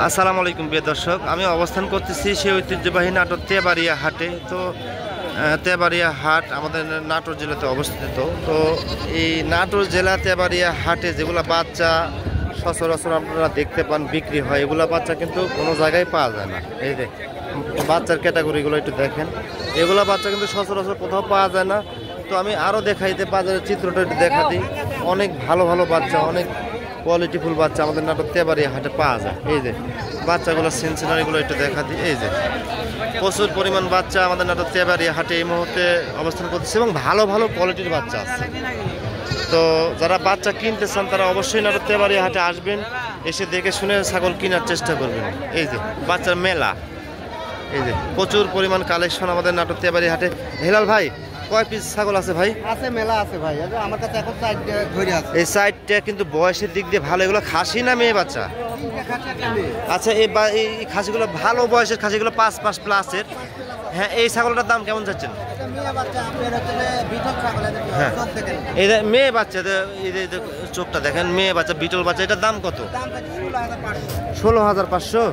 আসসালামু আলাইকুম প্রিয় দর্শক, আমি অবস্থান করতেছি সেই ঐতিহ্যবাহী নাটোর তেবাড়িয়া হাটে। তো তেবাড়িয়া হাট আমাদের নাটোর জেলাতে অবস্থিত। তো এই নাটোর জেলা তেবাড়িয়া হাটে যেগুলো বাচ্চা সচরাচর আপনারা দেখতে পান বিক্রি হয়, এগুলো বাচ্চা কিন্তু কোনো জায়গায় পাওয়া যায় না। এই যে বাচ্চার ক্যাটাগরিগুলো একটু দেখেন, এগুলো বাচ্চা কিন্তু সচরাচর কোথাও পাওয়া যায় না। তো আমি আরও দেখাই যে বাজারের চিত্রটা একটু দেখা দিই। অনেক ভালো ভালো বাচ্চা, অনেক কোয়ালিটিফুল বাচ্চা আমাদের নাটোর তেবাড়িয়া হাটে পাওয়া যায়। এই যে বাচ্চাগুলো সিনসিনারিগুলো একটু দেখা দিই। এই যে প্রচুর পরিমাণ বাচ্চা আমাদের নাটোর তেবাড়িয়া হাটে এই মুহূর্তে অবস্থান করতেছে এবং ভালো ভালো কোয়ালিটির বাচ্চা আছে। তো যারা বাচ্চা কিনতে চান তারা অবশ্যই নাটোর তেবাড়িয়া হাটে আসবেন, এসে দেখে শুনে ছাগল কেনার চেষ্টা করবেন। এই যে বাচ্চার মেলা, এই যে প্রচুর পরিমাণ কালেকশন আমাদের নাটোর তেবাড়িয়া হাটে। হেলাল ভাই, কয় পিস ছাগল আছে ভাই? আছে, মেলা আছে ভাই। আমার কাছে এখন ধরে আছে। এই সাইডটা কিন্তু বয়সের দিক দিয়ে ভালো। এগুলো খাসি না মেয়ে বাচ্চা? আচ্ছা, এই খাসিগুলো ভালো বয়সের খাসিগুলো 5 প্লাসের। হ্যাঁ, এই ছাগলটার দাম কেমন যাচ্ছেন? হ্যাঁ, এই মেয়ে বাচ্চা, এই চোখটা দেখেন, মেয়ে বাচ্চা বিটল বাচ্চা, এটার দাম কত? 16,500।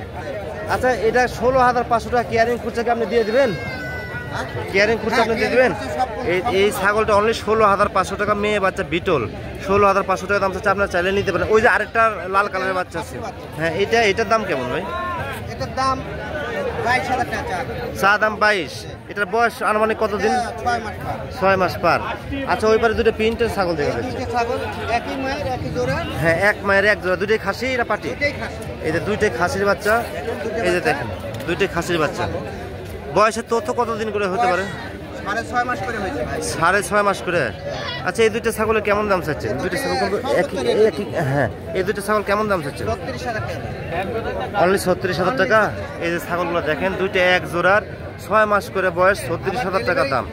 আচ্ছা, এটা 16,500 টাকা কেয়ারিং খরচাকে আপনি দিয়ে দেবেন? কেয়ারিং খরচা আপনি দিয়ে দেবেন? এই ছাগলটা অনলি 16,500 টাকা, মেয়ে বাচ্চা বিটল, 16,500 টাকা দাম চাচ্ছে। আপনার চাইলে নিতে পারেন। ওই যে আরেকটা লাল কালারের বাচ্চা আছে, হ্যাঁ, এটার দাম কেমন ভাই? এটার দাম 22,000 টাকা। চা দাম 22। এটার বয়স আনুমানিক কতদিন? 6 মাস পার। আচ্ছা, ওই পারে দুটো প্রিন্টের ছাগল দেখা যাচ্ছে। হ্যাঁ, এক মায়ের এক জোড়া, দুটোই খাসি না পাটি? এই যে দুইটাই খাসির বাচ্চা। এই যে দেখেন, দুইটাই খাসির বাচ্চা। বয়সের তথ্য কতদিন করে হতে পারে? 6.5 মাস করে হয়েছে ভাই। 6.5 মাস করে। আচ্ছা, এই দুইটা ছাগলের কেমন দাম চাচ্ছেন? দুইটা ছাগল কিন্তু একই। হ্যাঁ, এই দুইটা ছাগল কেমন দাম চাচ্ছেন? 36,000 টাকা। অনলি 36,000 টাকা। এই যে ছাগলগুলো দেখেন, দুইটা এক জোড়ার, 6 মাস করে বয়স, 36,000 টাকা দাম।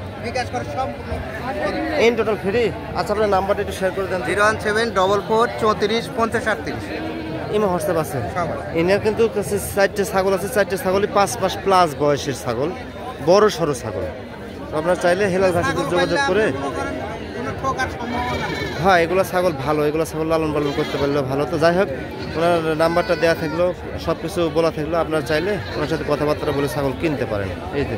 In total free. আচ্ছা, আপনার নাম্বারটা একটু শেয়ার করে দেন। 01744345038। ইমো হোয়াটসঅ্যাপ আছে। এনার কিন্তু কাছে 4টে ছাগল আছে, 4টে ছাগলই 5 মাস প্লাস বয়সের ছাগল, বড় সড়ো ছাগল। আপনারা চাইলে হেলাল ভাইয়ের সাথে যোগাযোগ করে, হ্যাঁ, এগুলো ছাগল ভালো, এগুলো ছাগল লালন পালন করতে পারলেও ভালো। তো যাই হোক, ওনার নাম্বারটা দেওয়া থাকলো, সব কিছু বলা থাকলো, আপনারা চাইলে ওনার সাথে কথাবার্তা বলে ছাগল কিনতে পারেন। এই যে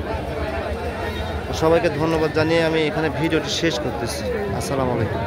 সবাইকে ধন্যবাদ জানিয়ে আমি এখানে ভিডিওটি শেষ করতেছি। আসসালামু আলাইকুম।